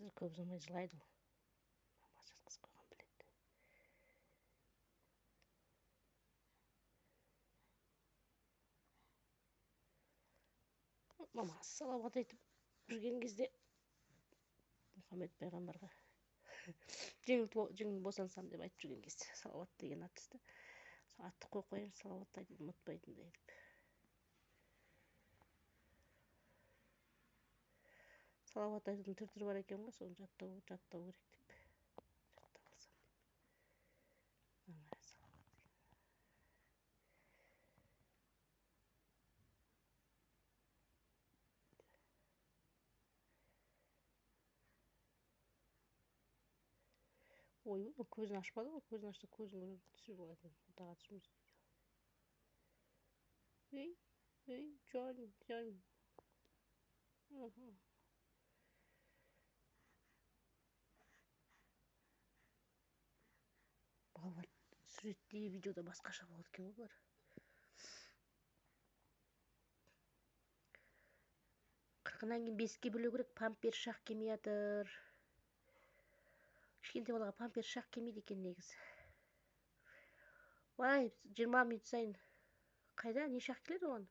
қазір көп ұзамай жылайды ол. Мама жатқызып қойған біледі. Мама салауат айтып жүрген кезде Мұхаммед пайғамбарға жеңіл босансам деп айтып жүрген кезде салауат деген ат түсті. Атты қойып қояйын, салауат айтып ұмытпайтындай деп. Салауат айтудың түр-түрі бар екен ғой, соны жаттау керек деп. Жаттап алсам деп. Ана салауат деген. Ой, көзін ашпады ғой, көзін ашса көзін көріп түсіріп алатын. Отаға түсірмес. Ей, жан. Балалар суретте, видеода басқаша болады екен ғой бұлар. Қырқынан кейін бесікке бөлу керек, памперс шақ келмей жатыр. Кішкентай балаға памперс шақ келмейді екен негізі. Вай, 20 минут сайын қайда, не шақ келеді оған?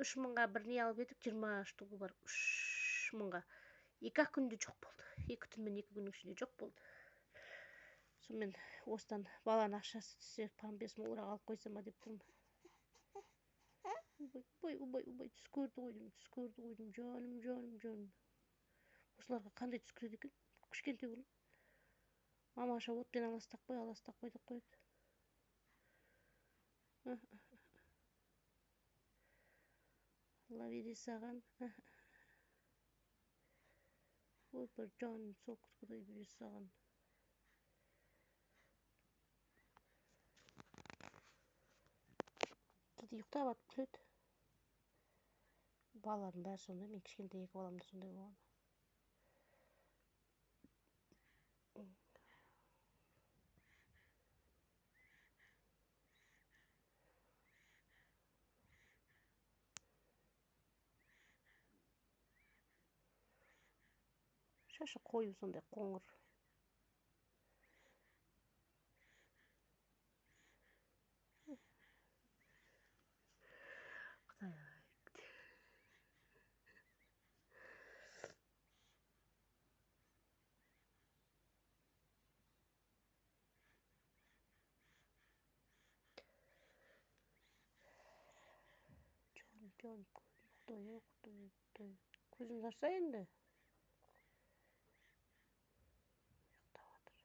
3 мыңға бір не алып едік, 20 штугы бар. 3 мыңға. 2-ақ күнде жоқ болды. 2 түн мен 2 күннің ішінде жоқ болды. Сонымен осыдан баланың ақшасы түссе, памперс молырақ алып қойсам деп тұрмын. Убай, түс көрді қойдым, жаным. Осыларға қандай түс көреді екен? Кішкентай бол. Мамаша отпен аластақ қой деп қойды. Алла бере саған. Ой, бір жаным сол Құдай бере саған. Кейде ұйықтап атып күледі. Балалардың бәрі сондай, мен кішкентай 2 балам да сондай болған. Шашы қою сондай қоңыр. Құдай ай. Жан, Құдай. Көзіңіз ашса енді. Ұйықтап жатыр.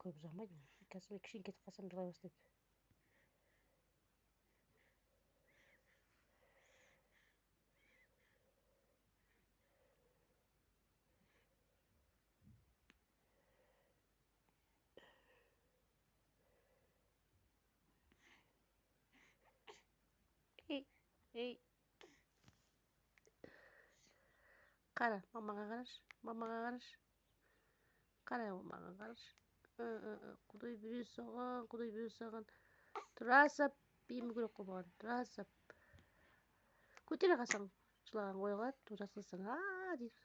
Көп ұзамайды. Қазір мен кішкене кетіп қалсам жылай бастайды. Ей. Қара, мамаға қарашы. Қара, мамаға қарашы. Құдай бере саған. Тұра сап, емі керек қой тұра сап. Көтере қалсаң, жылаған қойға, тұра салсаң, дейді.